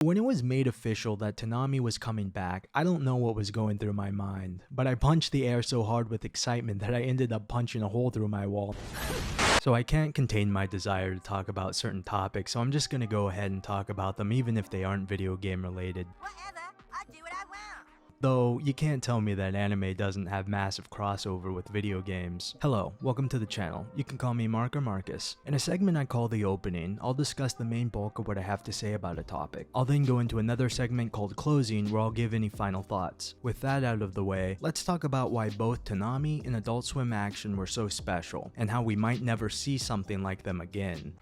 When it was made official that Toonami was coming back, I don't know what was going through my mind, but I punched the air so hard with excitement that I ended up punching a hole through my wall. So I can't contain my desire to talk about certain topics, so I'm just gonna go ahead and talk about them even if they aren't video game related. Whatever, I do what I want. Though, you can't tell me that anime doesn't have massive crossover with video games. Hello, welcome to the channel. You can call me Mark or Marcus. In a segment I call the opening, I'll discuss the main bulk of what I have to say about a topic. I'll then go into another segment called closing where I'll give any final thoughts. With that out of the way, let's talk about why both Toonami and Adult Swim Action were so special, and how we might never see something like them again.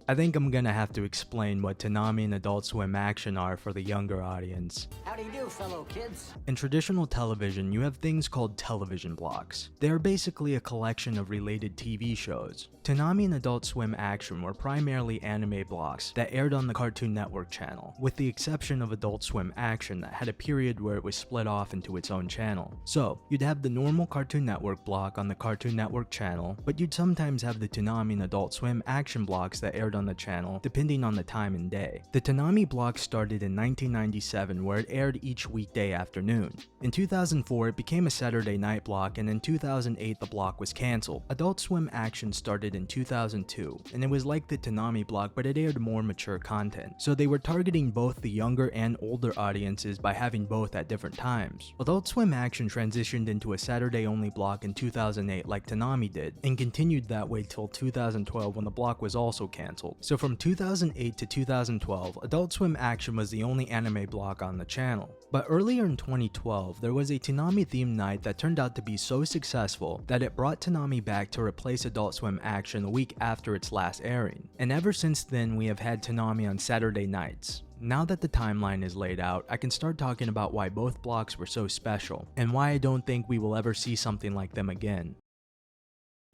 I think I'm gonna have to explain what Toonami and Adult Swim Action are for the younger audience. How do you do, fellow kids? In traditional television, you have things called television blocks. They are basically a collection of related TV shows. Toonami and Adult Swim Action were primarily anime blocks that aired on the Cartoon Network channel, with the exception of Adult Swim Action that had a period where it was split off into its own channel. So, you'd have the normal Cartoon Network block on the Cartoon Network channel, but you'd sometimes have the Toonami and Adult Swim Action blocks that aired on the channel, depending on the time and day. The Toonami block started in 1997 where it aired each weekday afternoon. In 2004 it became a Saturday night block, and in 2008 the block was cancelled. Adult Swim Action started in 2002, and it was like the Toonami block but it aired more mature content. So they were targeting both the younger and older audiences by having both at different times. Adult Swim Action transitioned into a Saturday only block in 2008 like Toonami did, and continued that way till 2012 when the block was also cancelled. So from 2008 to 2012, Adult Swim Action was the only anime block on the channel. But earlier in 2012, there was a Toonami themed night that turned out to be so successful that it brought Toonami back to replace Adult Swim Action a week after its last airing. And ever since then, we have had Toonami on Saturday nights. Now that the timeline is laid out, I can start talking about why both blocks were so special, and why I don't think we will ever see something like them again.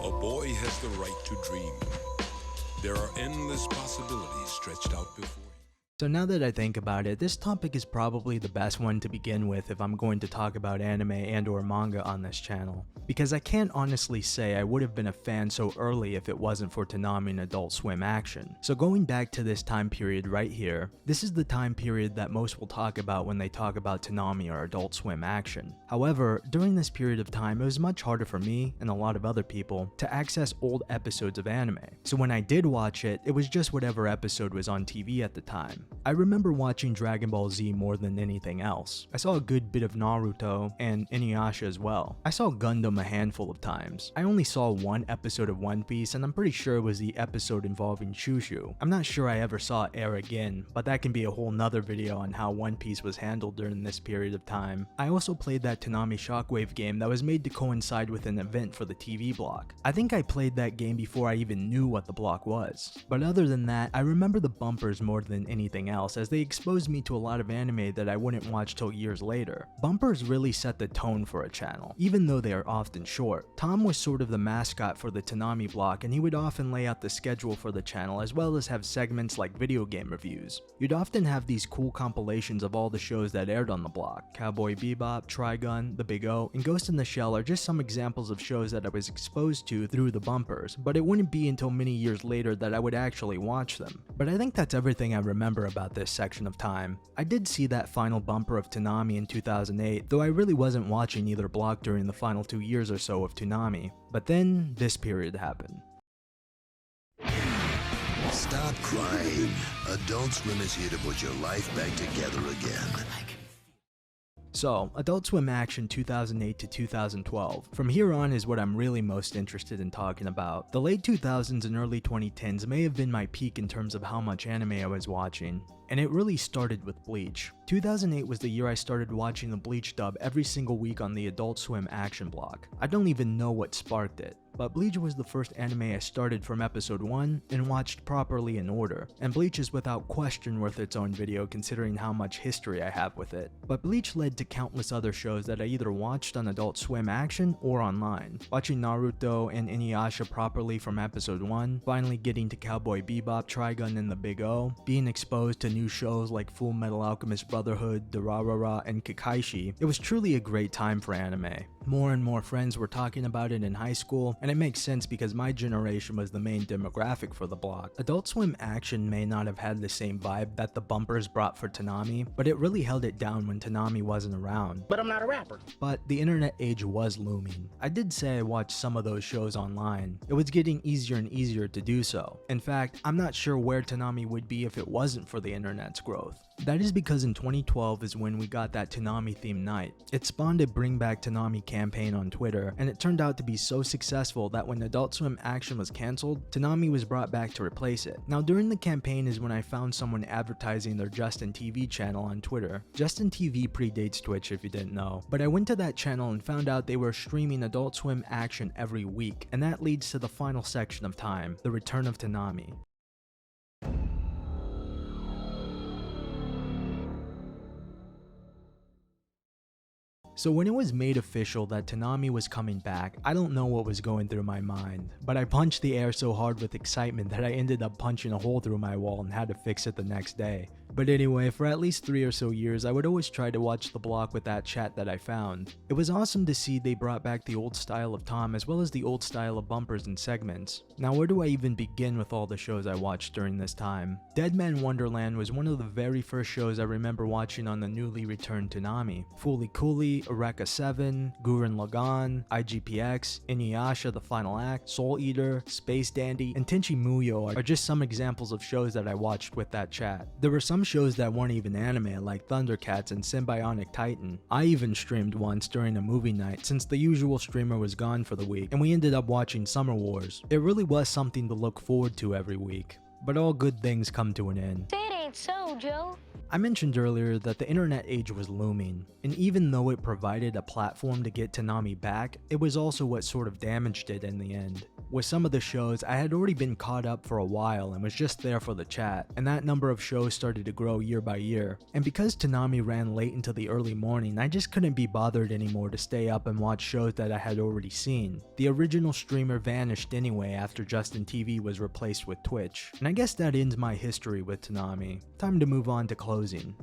A boy has the right to dream. There are endless possibilities stretched out before him. So now that I think about it, this topic is probably the best one to begin with if I'm going to talk about anime and or manga on this channel. Because I can't honestly say I would have been a fan so early if it wasn't for Toonami and Adult Swim Action. So going back to this time period right here, this is the time period that most will talk about when they talk about Toonami or Adult Swim Action. However, during this period of time, it was much harder for me, and a lot of other people, to access old episodes of anime. So when I did watch it, it was just whatever episode was on TV at the time. I remember watching Dragon Ball Z more than anything else. I saw a good bit of Naruto and Inuyasha as well. I saw Gundam a handful of times. I only saw one episode of One Piece, and I'm pretty sure it was the episode involving Shushu. I'm not sure I ever saw it air again, but that can be a whole nother video on how One Piece was handled during this period of time. I also played that Toonami Shockwave game that was made to coincide with an event for the TV block. I think I played that game before I even knew what the block was. But other than that, I remember the bumpers more than anything else, as they exposed me to a lot of anime that I wouldn't watch till years later. Bumpers really set the tone for a channel, even though they are often short. Tom was sort of the mascot for the Toonami block, and he would often lay out the schedule for the channel as well as have segments like video game reviews. You'd often have these cool compilations of all the shows that aired on the block. Cowboy Bebop, Trigun, The Big O, and Ghost in the Shell are just some examples of shows that I was exposed to through the bumpers, but it wouldn't be until many years later that I would actually watch them. But I think that's everything I remember about this section of time. I did see that final bumper of Toonami in 2008, though I really wasn't watching either block during the final 2 years or so of Toonami. But then, this period happened. Stop crying. Adult Swim is here to put your life back together again. So, Adult Swim Action 2008 to 2012. From here on is what I'm really most interested in talking about. The late 2000s and early 2010s may have been my peak in terms of how much anime I was watching. And it really started with Bleach. 2008 was the year I started watching the Bleach dub every single week on the Adult Swim Action block. I don't even know what sparked it, but Bleach was the first anime I started from episode 1 and watched properly in order, and Bleach is without question worth its own video considering how much history I have with it. But Bleach led to countless other shows that I either watched on Adult Swim Action or online. Watching Naruto and Inuyasha properly from episode 1, finally getting to Cowboy Bebop, Trigun, and The Big O, being exposed to new shows like Full Metal Alchemist Brotherhood, Durarara, and Kakaishi. It was truly a great time for anime. More and more friends were talking about it in high school, and it makes sense because my generation was the main demographic for the block. Adult Swim Action may not have had the same vibe that the bumpers brought for Toonami, but it really held it down when Toonami wasn't around. But I'm not a rapper. But the internet age was looming. I did say I watched some of those shows online. It was getting easier and easier to do so. In fact, I'm not sure where Toonami would be if it wasn't for the internet's growth. That is because in 2012 is when we got that Toonami themed night. It spawned a Bring Back Toonami campaign on Twitter, and it turned out to be so successful that when Adult Swim Action was cancelled, Toonami was brought back to replace it. Now during the campaign is when I found someone advertising their Justin TV channel on Twitter. Justin TV predates Twitch if you didn't know, but I went to that channel and found out they were streaming Adult Swim Action every week, and that leads to the final section of time, the return of Toonami. So when it was made official that Toonami was coming back, I don't know what was going through my mind, but I punched the air so hard with excitement that I ended up punching a hole through my wall and had to fix it the next day. But anyway, for at least 3 or so years, I would always try to watch the block with that chat that I found. It was awesome to see they brought back the old style of Tom as well as the old style of bumpers and segments. Now where do I even begin with all the shows I watched during this time? Dead Man Wonderland was one of the very first shows I remember watching on the newly returned Toonami. Fooly Cooly, Eureka 7, Gurren Lagann, IGPX, Inuyasha The Final Act, Soul Eater, Space Dandy, and Tenchi Muyo are just some examples of shows that I watched with that chat. There were some shows that weren't even anime like Thundercats and Symbionic Titan. I even streamed once during a movie night since the usual streamer was gone for the week, and we ended up watching Summer Wars. It really was something to look forward to every week. But all good things come to an end. That ain't so, Joe. I mentioned earlier that the internet age was looming, and even though it provided a platform to get Toonami back, it was also what sort of damaged it in the end. With some of the shows, I had already been caught up for a while and was just there for the chat, and that number of shows started to grow year by year. And because Toonami ran late into the early morning, I just couldn't be bothered anymore to stay up and watch shows that I had already seen. The original streamer vanished anyway after Justin TV was replaced with Twitch. And I guess that ends my history with Toonami. Time to move on to closing.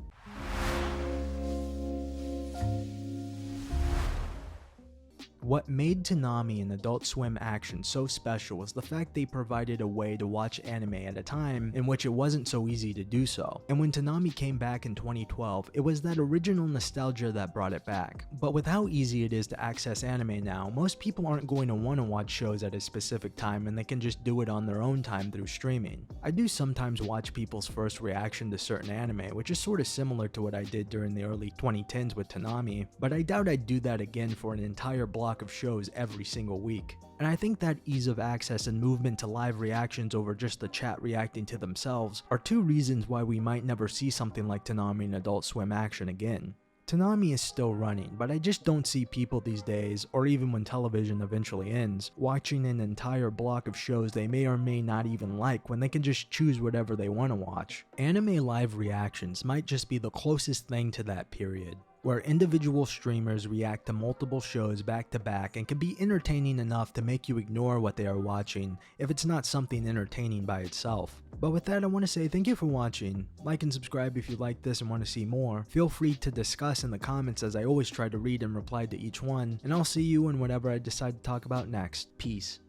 What made Toonami and Adult Swim Action so special was the fact they provided a way to watch anime at a time in which it wasn't so easy to do so. And when Toonami came back in 2012, it was that original nostalgia that brought it back. But with how easy it is to access anime now, most people aren't going to want to watch shows at a specific time and they can just do it on their own time through streaming. I do sometimes watch people's first reaction to certain anime, which is sort of similar to what I did during the early 2010s with Toonami, but I doubt I'd do that again for an entire block of shows every single week. And I think that ease of access and movement to live reactions over just the chat reacting to themselves are two reasons why we might never see something like Toonami and Adult Swim Action again. Toonami is still running, but I just don't see people these days, or even when television eventually ends, watching an entire block of shows they may or may not even like when they can just choose whatever they want to watch. Anime live reactions might just be the closest thing to that period, where individual streamers react to multiple shows back to back and can be entertaining enough to make you ignore what they are watching if it's not something entertaining by itself. But with that, I want to say thank you for watching. Like and subscribe if you like this and want to see more. Feel free to discuss in the comments as I always try to read and reply to each one, and I'll see you in whatever I decide to talk about next. Peace.